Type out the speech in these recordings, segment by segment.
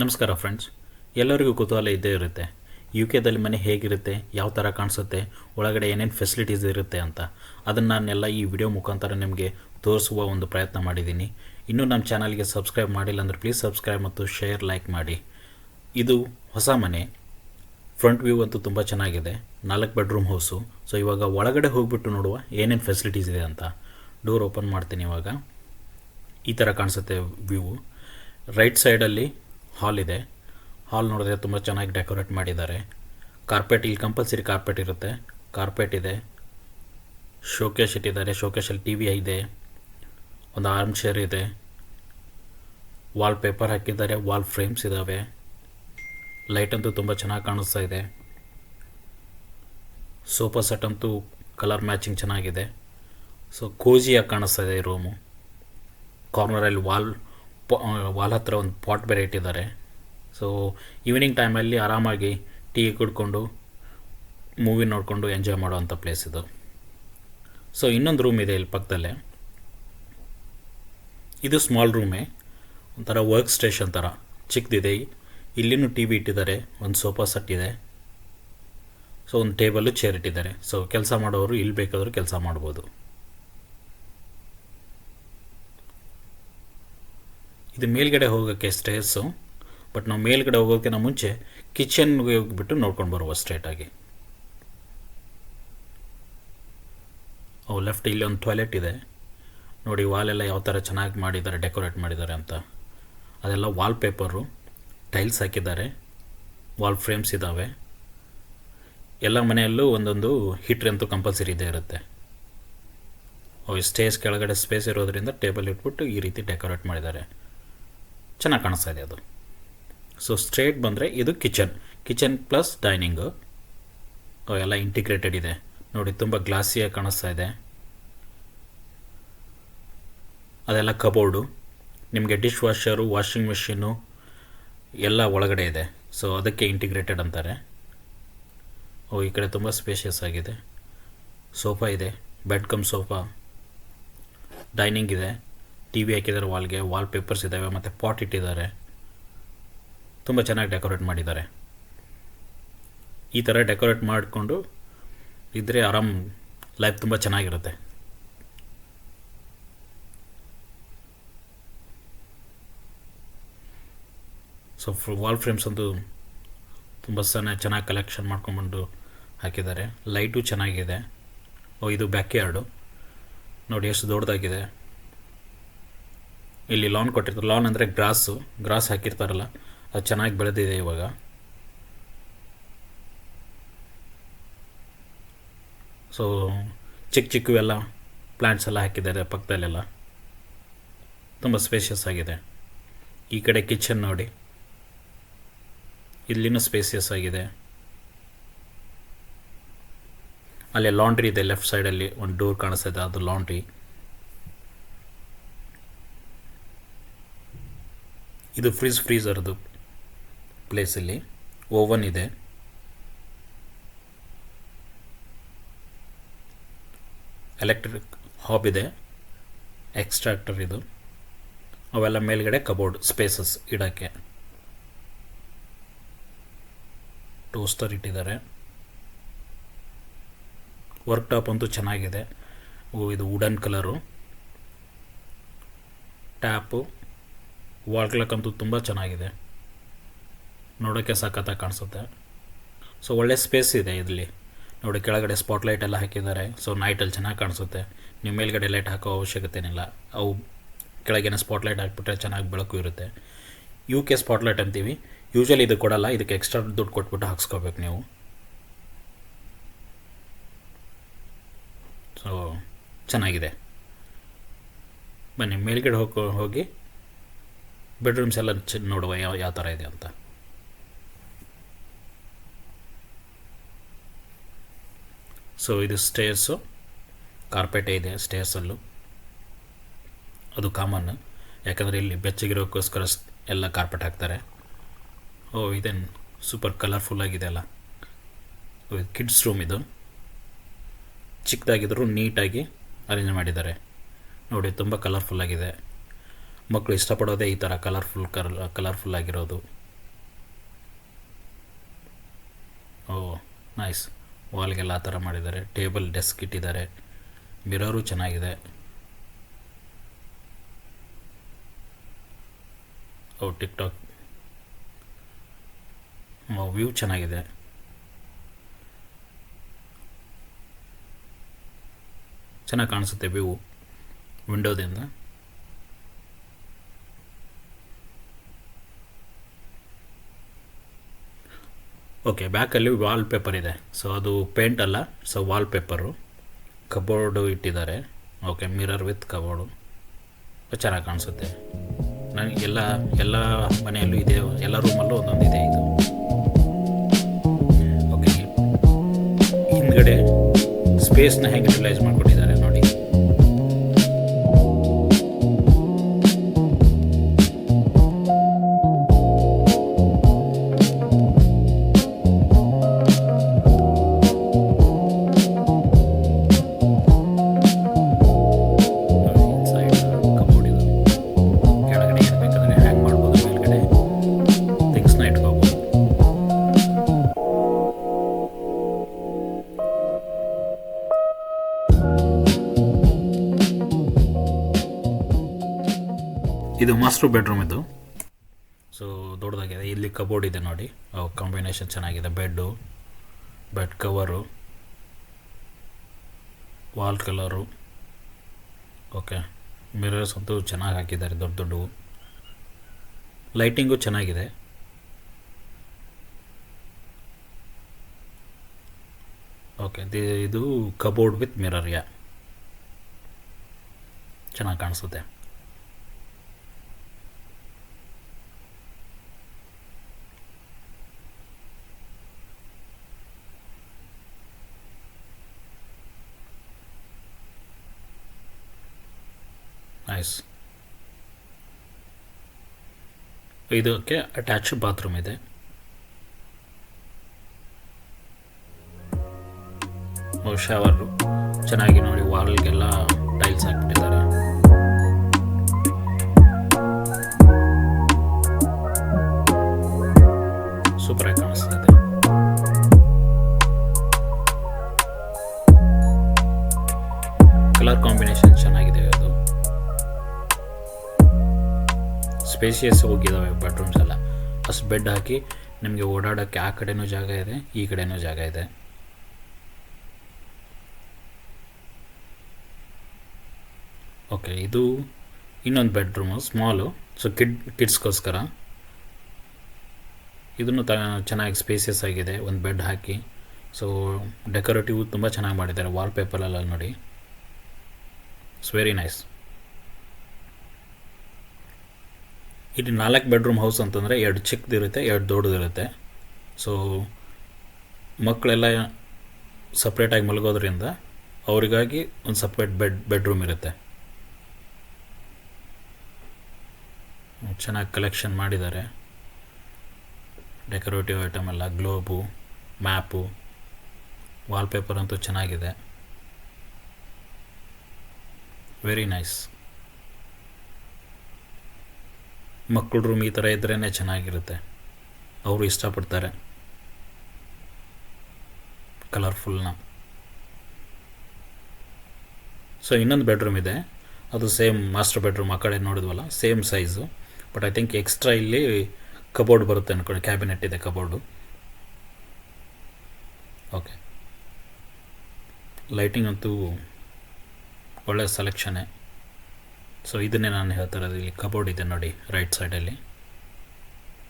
ನಮಸ್ಕಾರ ಫ್ರೆಂಡ್ಸ್. ಎಲ್ಲರಿಗೂ ಕುತೂಹಲ ಇದ್ದೇ ಇರುತ್ತೆ. ಯು ಕೆದಲ್ಲಿ ಮನೆ ಹೇಗಿರುತ್ತೆ, ಯಾವ ಥರ ಕಾಣಿಸುತ್ತೆ, ಒಳಗಡೆ ಏನೇನು ಫೆಸಿಲಿಟೀಸ್ ಇರುತ್ತೆ ಅಂತ. ಅದನ್ನು ನಾನೆಲ್ಲ ಈ ವಿಡಿಯೋ ಮುಖಾಂತರ ನಿಮಗೆ ತೋರಿಸುವ ಒಂದು ಪ್ರಯತ್ನ ಮಾಡಿದ್ದೀನಿ. ಇನ್ನೂ ನಮ್ಮ ಚಾನಲ್ಗೆ ಸಬ್ಸ್ಕ್ರೈಬ್ ಮಾಡಿಲ್ಲ ಅಂದರೆ ಪ್ಲೀಸ್ ಸಬ್ಸ್ಕ್ರೈಬ್ ಮತ್ತು ಶೇರ್ ಲೈಕ್ ಮಾಡಿ. ಇದು ಹೊಸ ಮನೆ. ಫ್ರಂಟ್ ವ್ಯೂ ಅಂತೂ ತುಂಬ ಚೆನ್ನಾಗಿದೆ. 4 ಬೆಡ್ರೂಮ್ ಹೌಸು. ಸೊ ಇವಾಗ ಒಳಗಡೆ ಹೋಗಿಬಿಟ್ಟು ನೋಡುವ ಏನೇನು ಫೆಸಿಲಿಟೀಸ್ ಇದೆ ಅಂತ. ಡೋರ್ ಓಪನ್ ಮಾಡ್ತೀನಿ. ಇವಾಗ ಈ ಥರ ಕಾಣಿಸುತ್ತೆ ವ್ಯೂ. ರೈಟ್ ಸೈಡಲ್ಲಿ ಹಾಲ್ ಇದೆ. ಹಾಲ್ ನೋಡಿದ್ರೆ ತುಂಬ ಚೆನ್ನಾಗಿ ಡೆಕೋರೇಟ್ ಮಾಡಿದ್ದಾರೆ. ಕಾರ್ಪೆಟ್, ಇಲ್ಲಿ ಕಂಪಲ್ಸರಿ ಕಾರ್ಪೆಟ್ ಇರುತ್ತೆ. ಕಾರ್ಪೆಟ್ ಇದೆ. ಶೋಕೇಶ್ ಇಟ್ಟಿದ್ದಾರೆ. ಶೋಕೇಶಲ್ಲಿ ಟಿ ವಿ ಇದೆ. ಒಂದು ಆರ್ಮ್ ಚೇರ್ ಇದೆ. ವಾಲ್ ಪೇಪರ್ ಹಾಕಿದ್ದಾರೆ. ವಾಲ್ ಫ್ರೇಮ್ಸ್ ಇದ್ದಾವೆ. ಲೈಟ್ ಅಂತೂ ತುಂಬ ಚೆನ್ನಾಗಿ ಕಾಣಿಸ್ತಾ ಇದೆ. ಸೋಫಾ ಸೆಟ್ ಅಂತೂ ಕಲರ್ ಮ್ಯಾಚಿಂಗ್ ಚೆನ್ನಾಗಿದೆ. ಸೊ ಕೋಜಿಯಾಗಿ ಕಾಣಿಸ್ತಾ ಇದೆ ಈ ರೂಮು. ಕಾರ್ನರಲ್ಲಿ ವಾಲ್ ಹತ್ರ ಒಂದು ಪಾಟ್ ಬೇರೆ ಇಟ್ಟಿದ್ದಾರೆ. ಸೊ ಈವ್ನಿಂಗ್ ಟೈಮಲ್ಲಿ ಆರಾಮಾಗಿ ಟೀ ಕುಡ್ಕೊಂಡು ಮೂವಿ ನೋಡಿಕೊಂಡು ಎಂಜಾಯ್ ಮಾಡೋವಂಥ ಪ್ಲೇಸ್ ಇದು. ಸೊ ಇನ್ನೊಂದು ರೂಮ್ ಇದೆ ಇಲ್ಲಿ ಪಕ್ಕದಲ್ಲೇ. ಇದು ಸ್ಮಾಲ್ ರೂಮೇ, ಒಂಥರ ವರ್ಕ್ ಸ್ಟೇಷನ್ ಥರ ಚಿಕ್ಕದಿದೆ. ಇಲ್ಲಿನೂ ಟಿ ವಿ ಇಟ್ಟಿದ್ದಾರೆ. ಒಂದು ಸೋಫಾ ಸೆಟ್ ಇದೆ. ಸೊ ಒಂದು ಟೇಬಲ್ಲು ಚೇರ್ ಇಟ್ಟಿದ್ದಾರೆ. ಸೊ ಕೆಲಸ ಮಾಡೋರು ಇಲ್ಲಿ ಬೇಕಾದರೂ ಕೆಲಸ ಮಾಡ್ಬೋದು. ಇದು ಮೇಲ್ಗಡೆ ಹೋಗೋಕ್ಕೆ ಸ್ಟೇರ್ಸು. ಬಟ್ ನಾವು ಮೇಲ್ಗಡೆ ಹೋಗೋಕ್ಕಿಂತ ಮುಂಚೆ ಕಿಚನ್ಗೆ ಹೋಗಿಬಿಟ್ಟು ನೋಡ್ಕೊಂಡು ಬರುವ ಸ್ಟ್ರೇಟಾಗಿ. ಲೆಫ್ಟ್ ಇಲ್ಲಿ ಒಂದು ಟಾಯ್ಲೆಟ್ ಇದೆ ನೋಡಿ. ವಾಲೆಲ್ಲ ಯಾವ ಥರ ಚೆನ್ನಾಗಿ ಮಾಡಿದ್ದಾರೆ, ಡೆಕೋರೇಟ್ ಮಾಡಿದ್ದಾರೆ ಅಂತ. ಅದೆಲ್ಲ ವಾಲ್ ಪೇಪರು, ಟೈಲ್ಸ್ ಹಾಕಿದ್ದಾರೆ. ವಾಲ್ ಫ್ರೇಮ್ಸ್ ಇದ್ದಾವೆ. ಎಲ್ಲ ಮನೆಯಲ್ಲೂ ಒಂದೊಂದು ಹೀಟ್ರ್ ಅಂತೂ ಕಂಪಲ್ಸರಿ ಇದ್ದೇ ಇರುತ್ತೆ. ಸ್ಟೇಜ್ ಕೆಳಗಡೆ ಸ್ಪೇಸ್ ಇರೋದ್ರಿಂದ ಟೇಬಲ್ ಇಟ್ಬಿಟ್ಟು ಈ ರೀತಿ ಡೆಕೋರೇಟ್ ಮಾಡಿದ್ದಾರೆ. ಚೆನ್ನಾಗಿ ಕಾಣಿಸ್ತಾ ಇದೆ ಅದು. ಸೊ ಸ್ಟ್ರೇಟ್ ಬಂದರೆ ಇದು ಕಿಚನ್ ಪ್ಲಸ್ ಡೈನಿಂಗು. ಎಲ್ಲ ಇಂಟಿಗ್ರೇಟೆಡ್ ಇದೆ ನೋಡಿ. ತುಂಬ ಗ್ಲಾಸಿಯಾಗಿ ಕಾಣಿಸ್ತಾ ಇದೆ. ಅದೆಲ್ಲ ಕಬೋರ್ಡು. ನಿಮಗೆ ಡಿಶ್ ವಾಷರು, ವಾಷಿಂಗ್ ಮೆಷಿನ್ನು ಎಲ್ಲ ಒಳಗಡೆ ಇದೆ. ಸೊ ಅದಕ್ಕೆ ಇಂಟಿಗ್ರೇಟೆಡ್ ಅಂತಾರೆ. ಈ ಕಡೆ ತುಂಬ ಸ್ಪೇಷಿಯಸ್ ಆಗಿದೆ. ಸೋಫಾ ಇದೆ, ಬೆಡ್ ಕಮ್ ಸೋಫಾ. ಡೈನಿಂಗ್ ಇದೆ. ಟಿ ವಿ ಹಾಕಿದ್ದಾರೆ ವಾಲ್ಗೆ. ವಾಲ್ ಪೇಪರ್ಸ್ ಇದ್ದಾವೆ ಮತ್ತು ಪಾಟ್ ಇಟ್ಟಿದ್ದಾರೆ. ತುಂಬ ಚೆನ್ನಾಗಿ ಡೆಕೋರೇಟ್ ಮಾಡಿದ್ದಾರೆ. ಈ ಥರ ಡೆಕೋರೇಟ್ ಮಾಡಿಕೊಂಡು ಇದ್ದರೆ ಆರಾಮ್ ಲೈಫ್ ತುಂಬ ಚೆನ್ನಾಗಿರುತ್ತೆ. ಸೊ ವಾಲ್ ಫ್ರೇಮ್ಸ್ ಅಂತೂ ತುಂಬ ಚೆನ್ನಾಗಿ ಕಲೆಕ್ಷನ್ ಮಾಡ್ಕೊಂಡ್ಬಂದು ಹಾಕಿದ್ದಾರೆ. ಲೈಟು ಚೆನ್ನಾಗಿದೆ. ಇದು ಬ್ಯಾಕ್ ಯಾರ್ಡು ನೋಡಿ ಎಷ್ಟು ದೊಡ್ಡದಾಗಿದೆ. ಇಲ್ಲಿ ಲಾನ್ ಕೊಟ್ಟಿರ್ತಾರೆ. ಲಾನ್ ಅಂದರೆ ಗ್ರಾಸ್ ಹಾಕಿರ್ತಾರಲ್ಲ, ಅದು ಚೆನ್ನಾಗಿ ಬೆಳೆದಿದೆ ಇವಾಗ. ಸೊ ಚಿಕ್ಕವೆಲ್ಲ ಪ್ಲ್ಯಾಂಟ್ಸ್ ಎಲ್ಲ ಹಾಕಿದ್ದಾರೆ ಪಕ್ಕದಲ್ಲೆಲ್ಲ. ತುಂಬ ಸ್ಪೇಷಿಯಸ್ ಆಗಿದೆ. ಈ ಕಡೆ ಕಿಚನ್ ನೋಡಿ, ಇಲ್ಲಿನೂ ಸ್ಪೇಸಿಯಸ್ ಆಗಿದೆ. ಅಲ್ಲಿ ಲಾಂಡ್ರಿ ಇದೆ. ಲೆಫ್ಟ್ ಸೈಡಲ್ಲಿ ಒಂದು ಡೋರ್ ಕಾಣಿಸ್ತಾ ಇದೆ, ಅದು ಲಾಂಡ್ರಿ. ಇದು ಫ್ರೀಸರ್ದು ಪ್ಲೇಸಲ್ಲಿ. ಓವನ್ ಇದೆ. ಎಲೆಕ್ಟ್ರಿಕ್ ಹಾಬ್ ಇದೆ. ಎಕ್ಸ್ಟ್ರಾಕ್ಟರ್ ಇದು. ಅವೆಲ್ಲ ಮೇಲ್ಗಡೆ ಕಬೋರ್ಡ್ ಸ್ಪೇಸಸ್ ಇಡೋಕ್ಕೆ. ಟೋಸ್ಟರ್ ಇಟ್ಟಿದ್ದಾರೆ. ವರ್ಕ್ ಟಾಪ್ ಅಂತೂ ಚೆನ್ನಾಗಿದೆ. ಇದು wooden colour. Tap, wall clock ಅಂತೂ ತುಂಬ ಚೆನ್ನಾಗಿದೆ. ನೋಡೋಕ್ಕೆ ಸಖತ್ತಾಗಿ ಕಾಣಿಸುತ್ತೆ. ಸೊ ಒಳ್ಳೆ ಸ್ಪೇಸ್ ಇದೆ ಇಲ್ಲಿ ನೋಡಿ. ಕೆಳಗಡೆ ಸ್ಪಾಟ್ಲೈಟ್ ಎಲ್ಲ ಹಾಕಿದ್ದಾರೆ. ಸೊ ನೈಟಲ್ಲಿ ಚೆನ್ನಾಗಿ ಕಾಣಿಸುತ್ತೆ. ನೀವು ಮೇಲ್ಗಡೆ ಲೈಟ್ ಹಾಕೋ ಅವಶ್ಯಕತೆ ಏನಿಲ್ಲ. ಅವು ಕೆಳಗಿನ ಸ್ಪಾಟ್ಲೈಟ್ ಹಾಕಿಬಿಟ್ರೆ ಚೆನ್ನಾಗಿ ಬೆಳಕು ಇರುತ್ತೆ. ಯು ಕೆ ಸ್ಪಾಟ್ಲೈಟ್ ಅಂತೀವಿ. ಯೂಶ್ವಲಿ ಇದು ಕೊಡಲ್ಲ. ಇದಕ್ಕೆ ಎಕ್ಸ್ಟ್ರಾ ದುಡ್ಡು ಕೊಟ್ಬಿಟ್ಟು ಹಾಕ್ಸ್ಕೋಬೇಕು ನೀವು. ಸೊ ಚೆನ್ನಾಗಿದೆ. ಬನ್ನಿ ಮೇಲ್ಗಡೆ ಹೋಗಿ ಬೆಡ್ರೂಮ್ಸ್ ಎಲ್ಲ ನೋಡುವ ಯಾವ ಥರ ಇದೆ ಅಂತ. ಸೊ ಇದು ಸ್ಟೇರ್ಸು. ಕಾರ್ಪೆಟೇ ಇದೆ ಸ್ಟೇರ್ಸಲ್ಲೂ. ಅದು ಕಾಮನ್, ಯಾಕಂದರೆ ಇಲ್ಲಿ ಬೆಚ್ಚಗಿರೋಕ್ಕೋಸ್ಕರ ಎಲ್ಲ ಕಾರ್ಪೆಟ್ ಹಾಕ್ತಾರೆ. ಇದೇನು ಸೂಪರ್ ಕಲರ್ಫುಲ್ಲಾಗಿದೆ ಅಲ್ಲ. ಕಿಡ್ಸ್ ರೂಮ್ ಇದು. ಚಿಕ್ಕದಾಗಿದ್ದರೂ ನೀಟಾಗಿ ಅರೇಂಜ್ ಮಾಡಿದ್ದಾರೆ ನೋಡಿ. ತುಂಬ ಕಲರ್ಫುಲ್ಲಾಗಿದೆ. ಮಕ್ಕಳು ಇಷ್ಟಪಡೋದೇ ಈ ಥರ ಕಲರ್ಫುಲ್ ಆಗಿರೋದು. ಓ ನೈಸ್. ವಾಲ್ಗೆಲ್ಲ ಆ ಥರ ಮಾಡಿದ್ದಾರೆ. ಟೇಬಲ್ ಡೆಸ್ಕ್ ಇಟ್ಟಿದ್ದಾರೆ. ಮಿರರು ಚೆನ್ನಾಗಿದೆ. ಓ ಟಿಕ್ ಟಾಕ್. ವ್ಯೂ ಚೆನ್ನಾಗಿದೆ. ಚೆನ್ನಾಗಿ ಕಾಣಿಸುತ್ತೆ ವ್ಯೂ ವಿಂಡೋದಿಂದ. ಓಕೆ, ಬ್ಯಾಕಲ್ಲಿ ವಾಲ್ ಪೇಪರ್ ಇದೆ. ಸೊ ಅದು ಪೇಂಟ್ ಅಲ್ಲ, ಸೊ ವಾಲ್ ಪೇಪರು. ಕಬೋರ್ಡು ಇಟ್ಟಿದ್ದಾರೆ. ಓಕೆ, ಮಿರರ್ ವಿತ್ ಕಬೋರ್ಡು ಚೆನ್ನಾಗಿ ಕಾಣಿಸುತ್ತೆ. ನನಗೆ ಎಲ್ಲ ಮನೆಯಲ್ಲೂ ಇದೆ, ಎಲ್ಲ ರೂಮಲ್ಲೂ ಒಂದೊಂದು ಇದೆ ಇದು. ಓಕೆ, ಹಿಂದ್ಗಡೆ ಸ್ಪೇಸ್ನ ಹೇಗೆ ಯುಟಿಲೈಸ್ ಮಾಡ್ಕೊಂಡಿದ್ದಾರೆ ನೋಡಿ. ಇದು ಮಾಸ್ಟರ್ ಬೆಡ್ರೂಮ್ ಇದು. ಸೊ ದೊಡ್ಡದಾಗಿದೆ. ಇಲ್ಲಿ ಕಬೋರ್ಡ್ ಇದೆ ನೋಡಿ. ಕಾಂಬಿನೇಷನ್ ಚೆನ್ನಾಗಿದೆ. Bed cover, wall colour. Okay, mirrors ಅಂತೂ ಚೆನ್ನಾಗಿ ಹಾಕಿದ್ದಾರೆ, ದೊಡ್ಡ ದೊಡ್ಡವು. ಲೈಟಿಂಗು ಚೆನ್ನಾಗಿದೆ. ಓಕೆ, ಇದು ಕಬೋರ್ಡ್ ವಿತ್ ಮಿರರ್. ಚೆನ್ನಾಗಿ ಕಾಣಿಸುತ್ತೆ. ನೈಸ್. ಇದಕ್ಕೆ ಅಟ್ಯಾಚ್ ಬಾತ್ರೂಮ್ ಇದೆ. ಶವರು ಚೆನ್ನಾಗಿ ನೋಡಿ. ವಾಲ್ಗೆಲ್ಲ ಟೈಲ್ಸ್ ಹಾಕ್ಬಿಟ್ಟಿದ್ದಾರೆ. ಸೂಪರಾಗಿ ಕಾಣಿಸ್ತದೆ. ಕಲರ್ ಕಾಂಬಿನೇಷನ್ ಚೆನ್ನಾಗಿದೆ. ಅದು ಸ್ಪೇಸಿಯಸ್ ಹೋಗಿದ್ದಾವೆ ಬೆಡ್ರೂಮ್ಸ್ ಎಲ್ಲ. ಅಷ್ಟು ಬೆಡ್ ಹಾಕಿ ನಿಮಗೆ ಓಡಾಡೋಕ್ಕೆ ಆ ಕಡೆನೂ ಜಾಗ ಇದೆ, ಈ ಕಡೆನೂ ಜಾಗ ಇದೆ. ಓಕೆ, ಇದು ಇನ್ನೊಂದು ಬೆಡ್ರೂಮು, ಸ್ಮಾಲು. ಸೊ ಕಿಡ್ಸ್ಗೋಸ್ಕರ. ಇದನ್ನು ಚೆನ್ನಾಗಿ ಸ್ಪೇಸಿಯಸ್ ಆಗಿದೆ. ಒಂದು ಬೆಡ್ ಹಾಕಿ. ಸೊ ಡೆಕೋರೇಟಿವ್ ತುಂಬ ಚೆನ್ನಾಗಿ ಮಾಡಿದ್ದಾರೆ. ವಾಲ್ ಪೇಪರೆಲ್ಲ ನೋಡಿ. It's very nice. ಇದು 4 ಬೆಡ್ರೂಮ್ ಹೌಸ್ ಅಂತಂದರೆ 2 ಚಿಕ್ಕದಿರುತ್ತೆ, 2 ದೊಡ್ಡದಿರುತ್ತೆ. ಸೊ ಮಕ್ಕಳೆಲ್ಲ ಸಪ್ರೇಟಾಗಿ ಮಲಗೋದ್ರಿಂದ ಅವರಿಗಾಗಿ ಒಂದು ಸಪ್ರೇಟ್ ಬೆಡ್ರೂಮ್ ಇರುತ್ತೆ. ಚೆನ್ನಾಗಿ ಕಲೆಕ್ಷನ್ ಮಾಡಿದ್ದಾರೆ. ಡೆಕೋರೇಟಿವ್ ಐಟಮ್ ಎಲ್ಲ, ಗ್ಲೋಬು, ಮ್ಯಾಪು, ವಾಲ್ಪೇಪರ್ ಅಂತೂ ಚೆನ್ನಾಗಿದೆ. Very nice. ಮಕ್ಕಳ ರೂಮ್ ಈ ಥರ ಇದ್ರೇ ಚೆನ್ನಾಗಿರುತ್ತೆ. ಅವರು ಇಷ್ಟಪಡ್ತಾರೆ ಕಲರ್ಫುಲ್ನ. ಸೊ ಇನ್ನೊಂದು ಬೆಡ್ರೂಮ್ ಇದೆ. ಅದು ಸೇಮ್ ಮಾಸ್ಟರ್ ಬೆಡ್ರೂಮ್ ಆ ಕಡೆ ನೋಡಿದ್ವಲ್ಲ, same size. But I think extra ಇಲ್ಲಿ ಕಬೋರ್ಡ್ ಬರುತ್ತೆ ಅಂದ್ಕೊಂಡು. ಕ್ಯಾಬಿನೆಟ್ ಇದೆ, ಕಬೋರ್ಡು. ಓಕೆ, ಲೈಟಿಂಗ್ ಅಂತೂ ಒಳ್ಳೆಯ ಸೆಲೆಕ್ಷನ್ನೇ. ಸೊ ಇದನ್ನೇ ನಾನು ಹೇಳ್ತಾ ಇರೋದು. ಇಲ್ಲಿ ಕಬೋರ್ಡ್ ಇದೆ ನೋಡಿ, ರೈಟ್ ಸೈಡಲ್ಲಿ.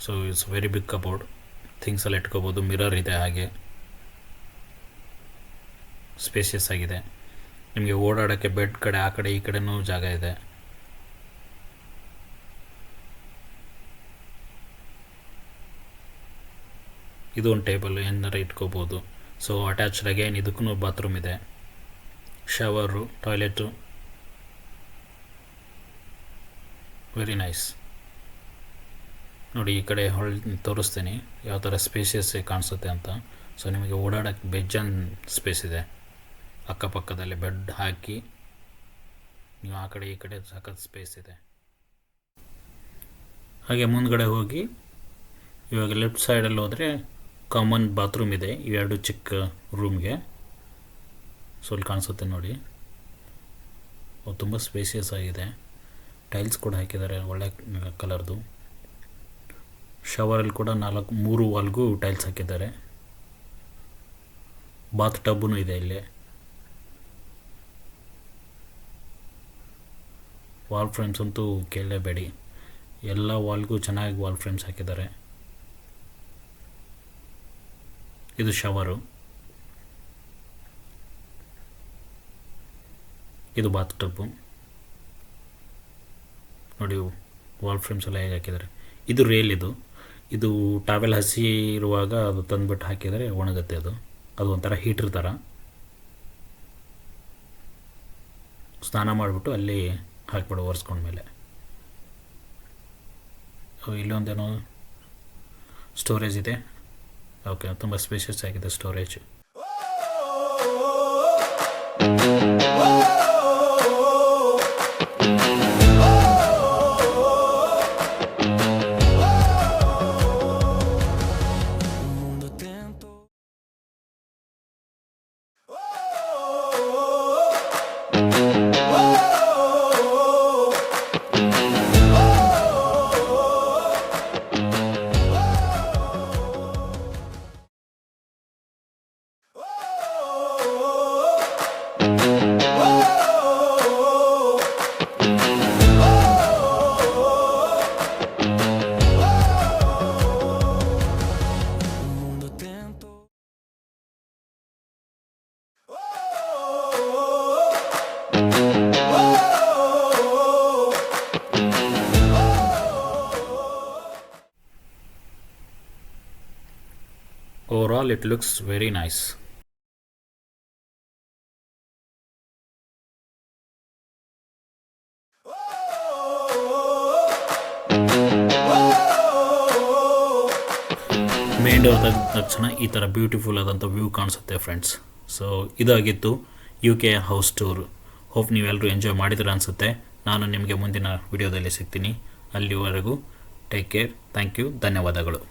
So it's very big cupboard. Things ಎಲ್ಲ ಇಟ್ಕೋಬೋದು. ಮಿರರ್ ಇದೆ, ಹಾಗೆ ಸ್ಪೇಷಿಯಸ್ ಆಗಿದೆ. ನಿಮಗೆ ಓಡಾಡೋಕ್ಕೆ ಬೆಡ್ ಕಡೆ ಆ ಕಡೆ ಈ ಕಡೆನೂ ಜಾಗ ಇದೆ. ಇದು ಒಂದು ಟೇಬಲ್ ಏನಾರ ಇಟ್ಕೋಬೋದು. ಸೊ ಅಟ್ಯಾಚ್ಡ್ ಅಗೇನ್ ಇದಕ್ಕೂ ಬಾತ್ರೂಮ್ ಇದೆ, ಶವರು, ಟಾಯ್ಲೆಟು. Very nice. ನೋಡಿ ಈ ಕಡೆ ತೋರಿಸ್ತೀನಿ ಯಾವ ಥರ ಸ್ಪೇಷಿಯಸ್ ಕಾಣಿಸುತ್ತೆ ಅಂತ. ಸೊ ನಿಮಗೆ ಓಡಾಡೋಕ್ಕೆ ಬೇಜಾನ್ ಸ್ಪೇಸ್ ಇದೆ. ಅಕ್ಕಪಕ್ಕದಲ್ಲಿ ಬೆಡ್ ಹಾಕಿ ನೀವು ಆ ಕಡೆ ಈ ಕಡೆ ಸಖತ್ ಸ್ಪೇಸ್ ಇದೆ. ಹಾಗೆ ಮುಂದ್ಗಡೆ ಹೋಗಿ ಇವಾಗ ಲೆಫ್ಟ್ ಸೈಡಲ್ಲಿ ಹೋದರೆ ಕಾಮನ್ ಬಾತ್ರೂಮ್ ಇದೆ ಇವೆರಡು ಚಿಕ್ಕ ರೂಮ್ಗೆ. ಸ್ವಲ್ಪ ಕಾಣಿಸುತ್ತೆ ನೋಡಿ, ತುಂಬ ಸ್ಪೇಸಿಯಸ್ ಆಗಿದೆ. ಟೈಲ್ಸ್ ಕೂಡ ಹಾಕಿದ್ದಾರೆ ಒಳ್ಳೆ ಕಲರ್ದು. ಶವರಲ್ಲಿ ಕೂಡ 3 ವಾಲ್ಗೂ ಟೈಲ್ಸ್ ಹಾಕಿದ್ದಾರೆ. ಬಾತ್ ಟಬ್ಬೂ ಇದೆ ಇಲ್ಲಿ. ವಾಲ್ ಫ್ರೇಮ್ಸ್ ಅಂತೂ ಕೇಳಲೇಬೇಡಿ, ಎಲ್ಲ ವಾಲ್ಗೂ ಚೆನ್ನಾಗಿ ವಾಲ್ ಫ್ರೇಮ್ಸ್ ಹಾಕಿದ್ದಾರೆ. ಇದು ಶವರು, ಇದು ಬಾತ್ ಟಬ್ಬು ನೋಡಿ. ವಾಲ್ ಫ್ರೇಮ್ಸ್ ಎಲ್ಲ ಹೇಗೆ ಹಾಕಿದ್ದಾರೆ. ಇದು ರೇಲ್, ಇದು ಟಾವೆಲ್ ಹಸಿ ಇರುವಾಗ ಅದು ತಂದುಬಿಟ್ಟು ಹಾಕಿದರೆ ಒಣಗುತ್ತೆ. ಅದು ಒಂಥರ ಹೀಟ್ರ್ ಥರ. ಸ್ನಾನ ಮಾಡಿಬಿಟ್ಟು ಅಲ್ಲಿ ಹಾಕಿಬಿಡು ಒರೆಸ್ಕೊಂಡ್ಮೇಲೆ. ಇಲ್ಲೊಂದೇನೋ ಸ್ಟೋರೇಜ್ ಇದೆ. ಓಕೆ, ತುಂಬ ಸ್ಪೇಷಿಯಸ್ ಆಗಿದೆ storage. Overall, it looks very nice. Main door ತೆಗೆದ ತಕ್ಷಣ ಈ ಥರ ಬ್ಯೂಟಿಫುಲ್ ಆದಂಥ ವ್ಯೂ ಕಾಣಿಸುತ್ತೆ ಫ್ರೆಂಡ್ಸ್. ಸೊ ಇದಾಗಿತ್ತು UK ಹೌಸ್ ಟೂರ್. ಹೋಪ್ ನೀವೆಲ್ಲರೂ ಎಂಜಾಯ್ ಮಾಡಿದ್ರೆ ಅನಿಸುತ್ತೆ. ನಾನು ನಿಮಗೆ ಮುಂದಿನ ವಿಡಿಯೋದಲ್ಲಿ ಸಿಗ್ತೀನಿ. ಅಲ್ಲಿವರೆಗೂ ಟೇಕ್ ಕೇರ್. Thank you. ಧನ್ಯವಾದಗಳು.